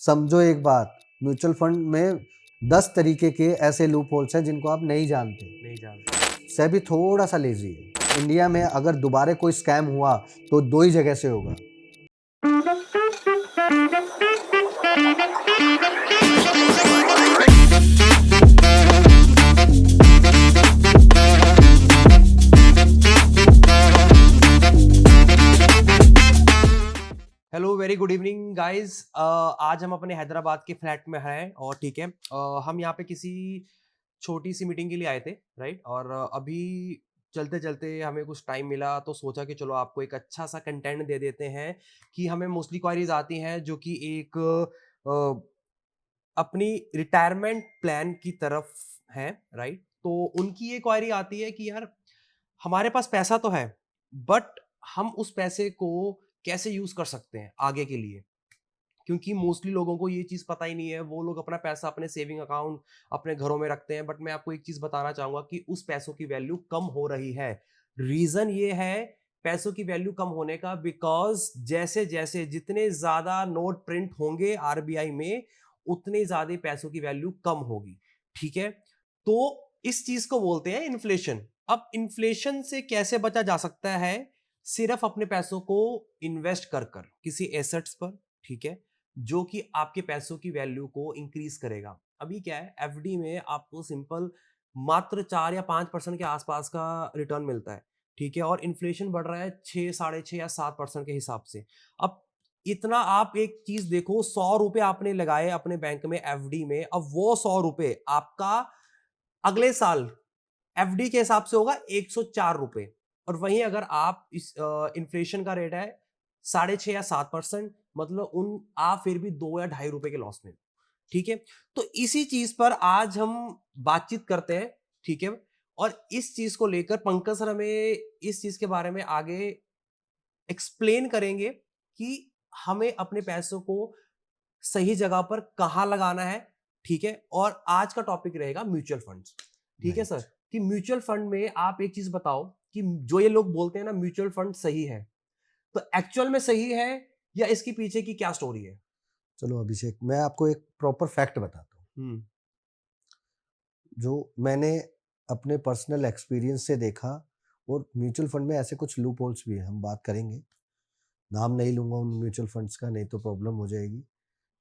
समझो एक बात, म्यूचुअल फंड में 10 तरीके के ऐसे लूप होल्स हैं जिनको आप नहीं जानते। सेबी थोड़ा सा लेजी है। इंडिया में अगर दोबारा कोई स्कैम हुआ तो 2 ही जगह से होगा। Hello very good evening guys. आज हम अपने हैदराबाद के फ्लैट में हैं और ठीक है, हम यहाँ पे किसी छोटी सी मीटिंग के लिए आए थे, राइट। और अभी चलते चलते हमें कुछ टाइम मिला तो सोचा कि चलो आपको एक अच्छा सा कंटेंट दे देते हैं कि हमें मोस्टली क्वारीज आती हैं जो कि एक अपनी रिटायरमेंट प्लान की तरफ है, राइट। तो उनकी ये क्वारी आती है कि यार हमारे पास पैसा तो है, बट हम उस पैसे को कैसे यूज कर सकते हैं आगे के लिए, क्योंकि मोस्टली लोगों को ये चीज पता ही नहीं है। वो लोग अपना पैसा अपने सेविंग अकाउंट अपने घरों में रखते हैं, बट मैं आपको एक चीज बताना चाहूंगा कि उस पैसों की वैल्यू कम हो रही है। रीजन ये है पैसों की वैल्यू कम होने का, बिकॉज जैसे जैसे जितने ज्यादा नोट प्रिंट होंगे आरबीआई में, उतने ज्यादा पैसों की वैल्यू कम होगी, ठीक है। तो इस चीज को बोलते हैं इन्फ्लेशन। अब इन्फ्लेशन से कैसे बचा जा सकता है? सिर्फ अपने पैसों को इन्वेस्ट कर कर किसी एसेट्स पर, ठीक है, जो कि आपके पैसों की वैल्यू को इंक्रीज करेगा। अभी क्या है, एफडी में आपको सिंपल मात्र 4 या 5% के आसपास का रिटर्न मिलता है, ठीक है। और इन्फ्लेशन बढ़ रहा है 6, 6.5 या 7% के हिसाब से। अब इतना आप एक चीज देखो, 100 रुपए आपने लगाए अपने बैंक में एफडी में, अब वो 100 रुपए आपका अगले साल एफडी के हिसाब से होगा 104 रुपए। और वहीं अगर आप इस इन्फ्लेशन का रेट है 6.5 या 7%, मतलब उन आप फिर भी 2 या 2.5 रुपए के लॉस में, ठीक है। तो इसी चीज पर आज हम बातचीत करते हैं, ठीक है। और इस चीज को लेकर पंकज सर हमें इस चीज के बारे में आगे एक्सप्लेन करेंगे कि हमें अपने पैसों को सही जगह पर कहां लगाना है, ठीक है। और आज का टॉपिक रहेगा म्यूचुअल फंड्स, ठीक है सर। कि म्यूचुअल फंड में आप एक चीज बताओ कि जो ये लोग बोलते हैं ना म्यूचुअल फंड सही है, तो एक्चुअल में सही है या इसके पीछे की क्या स्टोरी है? चलो अभिषेक, मैं आपको एक प्रॉपर फैक्ट बताता हूँ जो मैंने अपने पर्सनल एक्सपीरियंस से देखा। और म्यूचुअल फंड में ऐसे कुछ लूप होल्स भी हैं, हम बात करेंगे। नाम नहीं लूंगा उन म्यूचुअल फंड्स का, नहीं तो प्रॉब्लम हो जाएगी।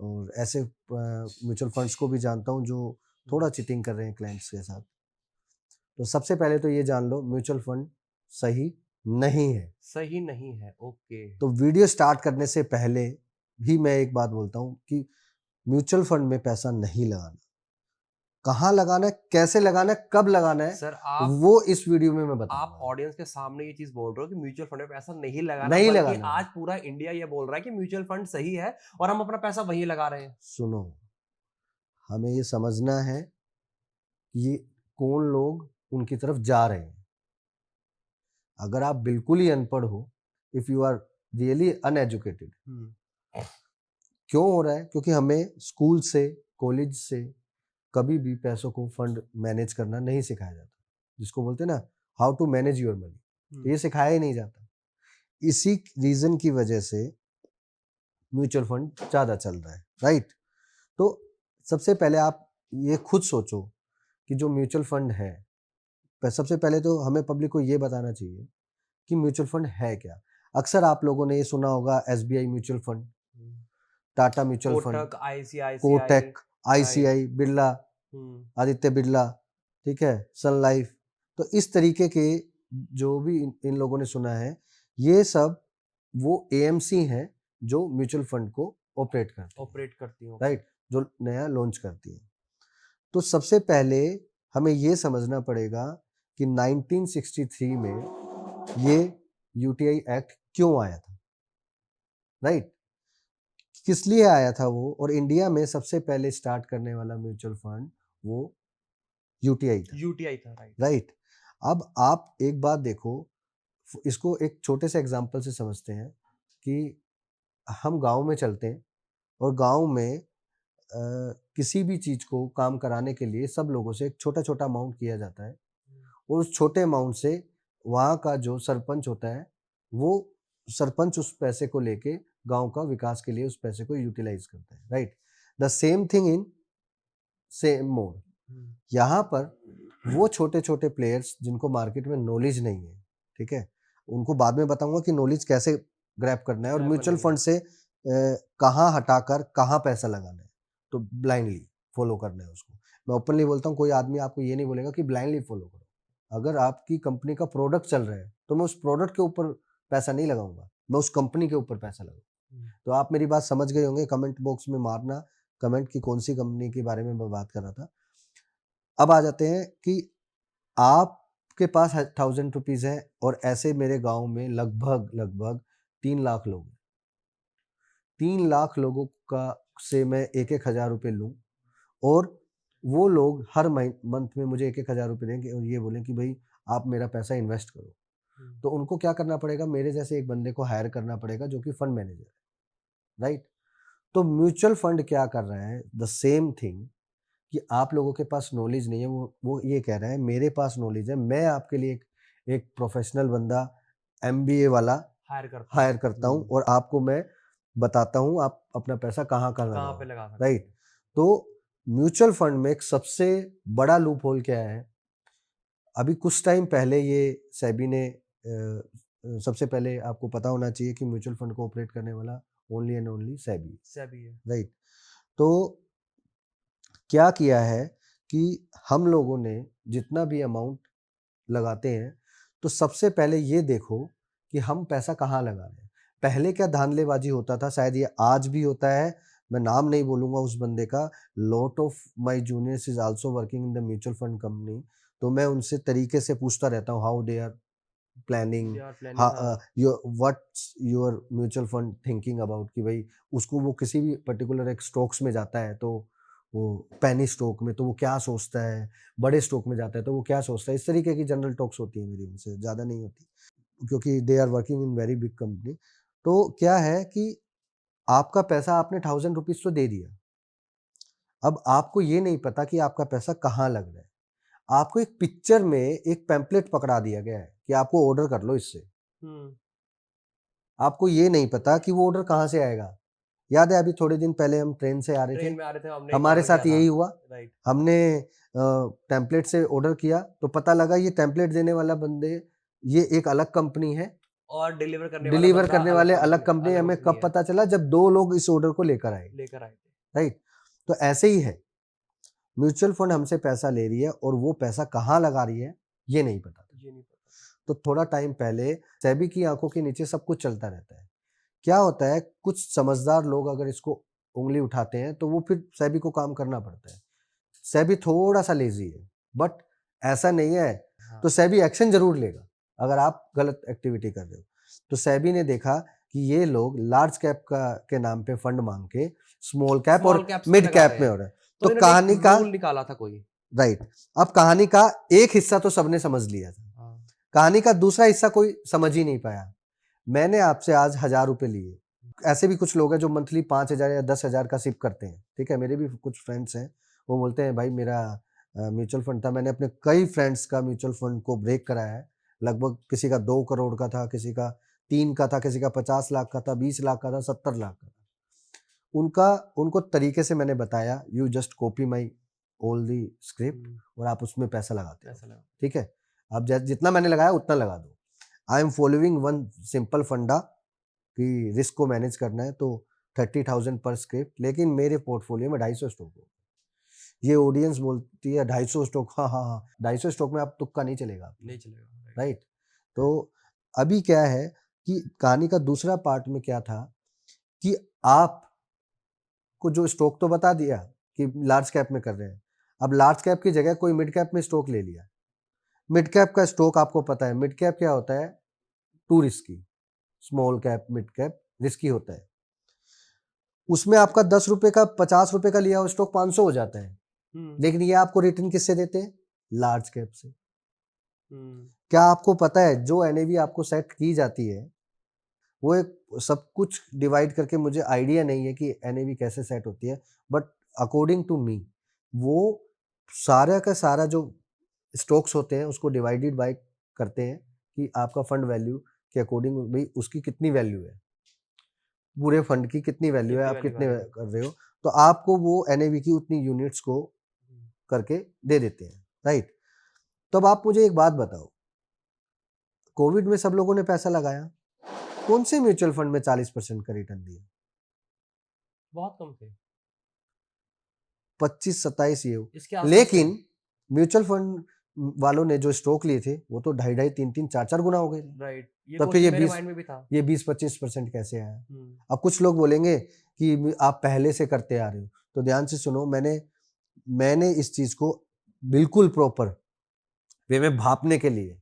और ऐसे म्यूचुअल फंड्स को भी जानता हूँ जो थोड़ा चीटिंग कर रहे हैं क्लाइंट्स के साथ। तो सबसे पहले तो ये जान लो, म्यूचुअल फंड सही नहीं है। सही नहीं है, ओके। तो वीडियो स्टार्ट करने से पहले भी मैं एक बात बोलता हूँ कि म्यूचुअल फंड में पैसा नहीं लगाना। कहाँ लगाना है, कैसे लगाना है, कब लगाना है, सर आप वो इस वीडियो में मैं आप बताऊंगा। ऑडियंस के सामने ये चीज बोल रहे हो कि म्यूचुअल फंड में पैसा नहीं लगाना, नहीं बल्कि लगाना। आज पूरा इंडिया ये बोल रहा है कि म्यूचुअल फंड सही है और हम अपना पैसा वहीं लगा रहे हैं। सुनो, हमें ये समझना है कि ये कौन लोग उनकी तरफ जा रहे हैं। अगर आप बिल्कुल ही अनपढ़ हो, if you are really uneducated, क्यों हो रहा है? क्योंकि हमें स्कूल से, कॉलेज से कभी भी पैसों को फंड मैनेज करना नहीं सिखाया जाता। जिसको बोलते हैं ना, how to manage your money, तो ये सिखाया ही नहीं जाता। इसी रीजन की वजह से म्यूचुअल फंड ज्यादा चल रहा है, राइट। तो सबसे पहले आप ये खुद सोचो कि जो म्यूचुअल फंड है, सबसे पहले तो हमें पब्लिक को ये बताना चाहिए कि म्यूचुअल फंड है क्या। अक्सर आप लोगों ने ये सुना होगा, SBI mutual fund, Tata mutual fund, Kotak, ICICI, Kotak, ICI, Birla, Aditya Birla, ठीक है, सन लाइफ। तो इस तरीके के जो भी इन लोगों ने सुना है, ये सब वो एएमसी हैं जो म्यूचुअल फंड को ऑपरेट करती हूँ, राइट, जो नया लॉन्च करती है। तो सबसे पहले हमें ये समझना पड़ेगा कि 1963 में ये यूटीआई एक्ट क्यों आया था, राइट। किस लिए आया था वो, और इंडिया में सबसे पहले स्टार्ट करने वाला म्यूचुअल फंड वो यूटीआई था, राइट। अब आप एक बात देखो, इसको एक छोटे से एग्जांपल से समझते हैं कि हम गांव में चलते हैं और गांव में किसी भी चीज को काम कराने के लिए सब लोगों से एक छोटा छोटा अमाउंट किया जाता है। और उस छोटे अमाउंट से वहाँ का जो सरपंच होता है, वो सरपंच उस पैसे को लेके गांव का विकास के लिए उस पैसे को यूटिलाइज करता है, right. The same thing in same mode. यहाँ पर वो छोटे छोटे प्लेयर्स जिनको मार्केट में नॉलेज नहीं है, ठीक है, उनको बाद में बताऊंगा कि नॉलेज कैसे ग्रैब करना है और Grab म्यूचुअल करनी फंड से कहाँ हटाकर कहाँ पैसा लगाना है, तो ब्लाइंडली फॉलो करना है उसको। मैं ओपनली बोलता हूँ, कोई आदमी आपको ये नहीं बोलेगा कि ब्लाइंडली फॉलो करो। अगर आपकी कंपनी का प्रोडक्ट चल रहा है तो मैं उस प्रोडक्ट के ऊपर पैसा नहीं लगाऊंगा, मैं उस कंपनी के ऊपर पैसा लगाऊंगा। तो आप मेरी बात समझ गए होंगे, कमेंट बॉक्स में मारना कमेंट की कौन सी कंपनी के बारे में मैं बात कर रहा था। अब आ जाते हैं कि आपके पास 1000 रुपीज है और ऐसे मेरे गांव में लगभग लगभग 3 लाख लोग हैं। 3 लाख लोगों का से मैं 1,000 रुपये लूं और वो लोग हर मंथ में मुझे 1,000 रुपये देंगे और ये बोलें कि भाई आप मेरा पैसा इन्वेस्ट करो। तो उनको क्या करना पड़ेगा, मेरे जैसे एक बंदे को हायर करना पड़ेगा जो कि फंड मैनेजर है, राइट। तो म्यूचुअल फंड क्या कर रहा है, द सेम थिंग, कि आप लोगों के पास नॉलेज नहीं है, वो ये कह रहा है मेरे पास नॉलेज है, मैं आपके लिए एक प्रोफेशनल बंदा एमबीए वाला हायर करता हूँ और आपको मैं बताता हूँ आप अपना पैसा कहाँ कहाँ कहाँ पे लगाओ, लगा सकते राइट। तो म्यूचुअल फंड में एक सबसे बड़ा लूप होल क्या है, अभी कुछ टाइम पहले ये सेबी ने सबसे पहले आपको पता होना चाहिए कि म्यूचुअल फंड को ऑपरेट करने वाला ओनली एंड ओनली सेबी, है राइट। तो क्या किया है कि हम लोगों ने जितना भी अमाउंट लगाते हैं तो सबसे पहले ये देखो कि हम पैसा कहाँ लगा रहे हैं। पहले क्या धांधलेबाजी होता था, शायद ये आज भी होता है, मैं नाम नहीं बोलूंगा उस बंदे का। Lot of my juniors is also working in the mutual fund company, तो मैं उनसे तरीके से पूछता रहता हूँ how they are planning, what's your mutual fund thinking about, कि भाई उसको वो किसी भी पर्टिकुलर एक स्टॉक्स में जाता है तो वो पैनी स्टॉक में तो वो क्या सोचता है, बड़े स्टॉक में जाता है तो वो क्या सोचता है। इस तरीके की जनरल टॉक्स होती है मेरी उनसे, ज़्यादा नहीं होती क्योंकि they are working in very big company. तो क्या है कि आपका पैसा आपने 1000 रुपीज तो दे दिया, अब आपको ये नहीं पता कि आपका पैसा कहाँ लग रहा है। आपको एक पिक्चर में एक पैम्पलेट पकड़ा दिया गया है कि आपको ऑर्डर कर लो इससे, आपको ये नहीं पता कि वो ऑर्डर कहाँ से आएगा। याद है अभी थोड़े दिन पहले हम ट्रेन से आ रहे थे, ट्रेन में आ रहे थे, हमने एक हमारे ऑर्डर किया साथ था, यही हुआ। राइट। हमने टेम्पलेट से ऑर्डर किया तो पता लगा ये टेम्पलेट देने वाला बंदे ये एक अलग कंपनी है और डिलीवर करने वाला डिलीवर बंदा करने वाले अलग कंपनी कंपनी। हमें कब पता चला, जब 2 लोग इस ऑर्डर को लेकर आए, लेकर आए थे। राइट। तो ऐसे ही है, म्यूचुअल फंड हमसे पैसा ले रही है और वो पैसा कहाँ लगा रही है ये नहीं पता था। ये नहीं पता। तो थोड़ा टाइम पहले सेबी की आंखों के नीचे सब कुछ चलता रहता है। क्या होता है, कुछ समझदार लोग अगर इसको उंगली उठाते हैं तो वो फिर सेबी को काम करना पड़ता है। सेबी थोड़ा सा लेजी है बट ऐसा नहीं है, तो सेबी एक्शन जरूर लेगा अगर आप गलत एक्टिविटी कर रहे हो। तो सेबी ने देखा कि ये लोग लार्ज कैप का के नाम पे फंड मांग के स्मॉल कैप और मिड कैप में हो रहा है। तो इन्होंने कहानी एक का रूल निकाला था कोई, राइट, अब कहानी का एक हिस्सा तो सबने समझ लिया था, कहानी का दूसरा हिस्सा कोई समझ ही नहीं पाया। मैंने आपसे आज 1000 रुपए लिए, ऐसे भी कुछ लोग हैं जो मंथली 5000 या 10,000 का सिप करते हैं, ठीक है। मेरे भी कुछ फ्रेंड्स हैं, वो बोलते हैं भाई मेरा म्यूचुअल फंड था, मैंने अपने कई फ्रेंड्स का म्यूचुअल फंड को ब्रेक कराया है। लगभग किसी का 2 करोड़ का था, किसी का 3 का था, किसी का 50 लाख का था, 20 लाख का था, 70 लाख का था। उनको तरीके से मैंने बताया, you just copy my all the script और आप उसमें पैसा लगाते हो, ठीक है। अब जितना मैंने लगाया उतना लगा दो। I am following one simple फंडा कि रिस्क को मैनेज करना है, तो 30,000 पर स्क्रिप्ट, लेकिन मेरे पोर्टफोलियो में 250 स्टॉक हो। ये ऑडियंस बोलती है 250 स्टॉक, हाँ हाँ हाँ, 250 स्टॉक में आप तुक्का नहीं चलेगा, नहीं चलेगा, राइट। तो अभी क्या है कि कहानी का दूसरा पार्ट में क्या था कि आप को जो स्टॉक तो बता दिया कि लार्ज कैप में कर रहे हैं, अब लार्ज कैप की जगह कोई मिड कैप में स्टॉक ले लिया। मिड कैप का स्टॉक आपको पता है, मिड कैप क्या होता है, to risky. Small cap mid cap risky होता है, उसमें आपका 10 रुपए का 50 रुपए का लिया हुआ स्टॉक 500 हो जाता है, लेकिन ये आपको रिटर्न किससे देते हैं, लार्ज कैप से। क्या आपको पता है जो एनएवी आपको सेट की जाती है, वो एक सब कुछ डिवाइड करके, मुझे आइडिया नहीं है कि एनएवी कैसे सेट होती है, बट अकॉर्डिंग टू मी वो सारा का सारा जो स्टॉक्स होते हैं उसको डिवाइडेड बाय करते हैं कि आपका फंड वैल्यू के अकॉर्डिंग भाई उसकी कितनी वैल्यू है। पूरे फंड की कितनी वैल्यू है, कितनी आप वैल्यू कितने आ रही है। कर रहे हो, तो आपको वो एनएवी की उतनी यूनिट्स को करके दे देते हैं, राइट? तो अब आप मुझे एक बात बताओ, कोविड में सब लोगों ने पैसा लगाया, कौन से म्यूचुअल फंड में 40% का रिटर्न दिया? बहुत कम थे। 25-27 ये हो। इसके आसपास थे। लेकिन म्यूचुअल फंड वालों ने जो स्टॉक लिए थे वो तो 2.5-2.5, 3-3, 4-4 गुना हो गए थे। राइट, ये तब फिर क्वेश्चन मेरे माइंड में भी था। ये 20-25% कैसे आया? हम्म, अब कुछ लोग बोलेंगे कि आप पहले से करते आ रहे हो, तो ध्यान से सुनो, मैंने इस चीज को बिल्कुल प्रॉपर वे में भापने के लिए,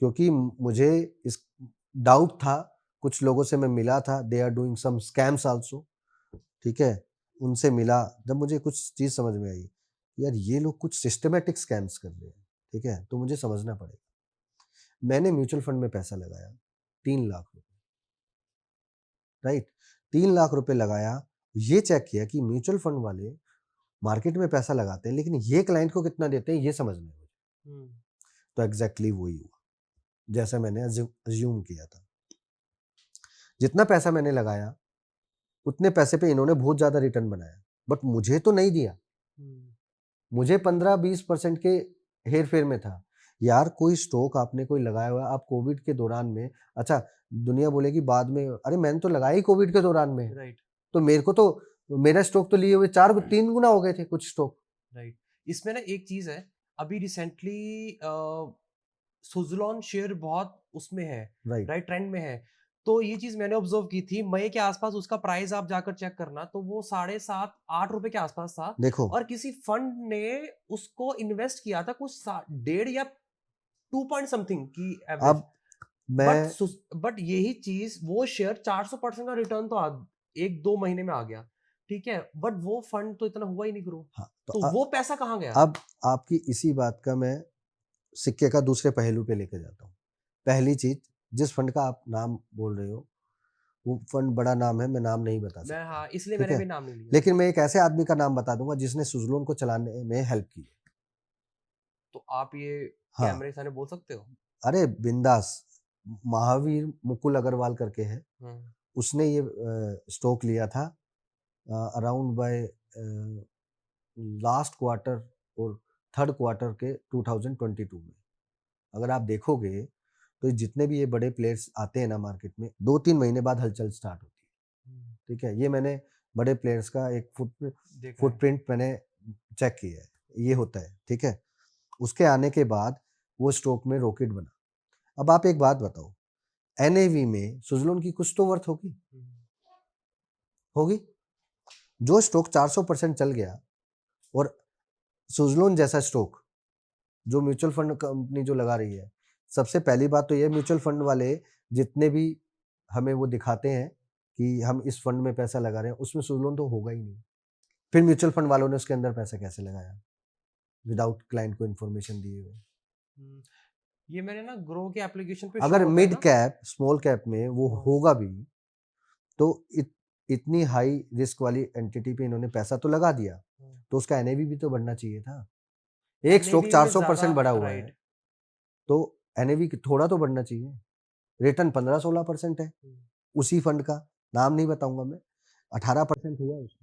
क्योंकि मुझे इस डाउट था, कुछ लोगों से मैं मिला था, they are doing some scams also, ठीक है? उनसे मिला, जब मुझे कुछ चीज समझ में आई, यार ये लोग कुछ सिस्टमेटिक स्कैम्स कर रहे हैं, ठीक है? तो मुझे समझना पड़ेगा। मैंने म्यूचुअल फंड में पैसा लगाया 3 लाख रुपए, राइट? 3 लाख रुपए लगाया, ये चेक किया कि म्यूचुअल फंड वाले मार्केट में पैसा लगाते हैं, लेकिन ये क्लाइंट को कितना देते हैं ये समझना है मुझे। तो एग्जैक्टली वही हुआ जैसा मैंने अज्यूम किया था। जितना पैसा मैंने लगाया उतने पैसे पे इन्होंने बहुत ज्यादा रिटर्न बनाया, बट मुझे तो नहीं दिया। मुझे 15-20% के हेर फेर में था। यार कोई स्टॉक आपने कोई लगाया हुआ है, आप कोविड के दौरान में, अच्छा दुनिया बोलेगी बाद में, अरे मैंने तो लगाया ही कोविड के दौरान में, राइट, तो मेरे को तो मेरा स्टॉक तो लिए हुए 3 गुना हो गए थे कुछ स्टॉक। राइट। इसमें ना एक चीज है, अभी रिसेंटली सुज़लॉन शेयर बहुत उसमें है, राइट, राइट, ट्रेंड में है। तो ये चीज मैंने ऑब्जर्व की थी, मई के आसपास उसका प्राइस आप जाकर चेक करना, तो वो 7.5-8 रुपए के आसपास था। देखो और किसी फंड ने उसको इन्वेस्ट किया था कुछ 1.5 या 2 पॉइंट समथिंग की एवरेज। अब मैं बट यही चीज, वो शेयर 400% का रिटर्न तो 1-2 महीने में आ गया, ठीक है, बट वो फंड तो इतना हुआ ही नहीं ग्रो। हाँ, तो वो पैसा कहाँ गया? अब आपकी इसी बात का मैं सिक्के का दूसरे पहलू पे लेके जाता हूँ। पहली चीज, जिस फंड का आप नाम बोल रहे हो वो फंड बड़ा नाम है, मैं नाम नहीं बता मैं, सकता, हाँ, इसलिए ठीक मैंने है? भी नाम नहीं लिया। लेकिन मैं एक ऐसे आदमी का नाम बता दूंगा जिसने सुजलोन को चलाने में हेल्प की है। तो आप ये हाँ, कैमरे के सामने बोल सकते हो? अरे बिंदास, महावीर मुकुल अग्रवाल करके है, हम्म, उसने ये स्टॉक लिया था अराउंड बाय लास्ट क्वार्टर और थर्ड क्वार्टर के 2022 में। अगर आप देखोगे तो जितने भी ये बड़े प्लेयर्स आते हैं ना मार्केट में, 2-3 महीने बाद हलचल स्टार्ट होती है, ठीक है? ये मैंने बड़े प्लेयर्स का एक देखा है। फुटप्रिंट मैंने चेक किया है, ये होता है, ठीक है? उसके आने के बाद वो स्टॉक में रॉकेट बना। अब आप एक बात बताओ, एनएवी में सुजलोन की कुछ तो वर्थ होगी, होगी? जो स्टॉक 400% चल गया, और सुजलोन जैसा स्टॉक जो म्यूचुअल फंड कंपनी जो लगा रही है, सबसे पहली बात तो ये, म्यूचुअल फंड वाले जितने भी हमें वो दिखाते हैं कि हम इस फंड में पैसा लगा रहे हैं, उसमें सुजलोन तो होगा ही नहीं। फिर म्यूचुअल फंड वालों ने उसके अंदर पैसा कैसे लगाया विदाउट क्लाइंट को इन्फॉर्मेशन दिए हुए? हम्म, ये मैंने ना ग्रो के एप्लीकेशन पे शो अगर होता है मिड ना। कैप स्मॉल कैप में वो हाँ। होगा भी, तो इतनी हाई रिस्क वाली एंटिटी पे इन्होंने पैसा तो लगा दिया, तो उसका एनएवी भी तो बढ़ना चाहिए था। एक स्टॉक एनएवी में ज्यादा, 400% बढ़ा हुआ है, राइट। तो एनएवी थोड़ा तो बढ़ना चाहिए। रिटर्न 15-16% है उसी फंड का, नाम नहीं बताऊंगा मैं, 18% हुआ उसका।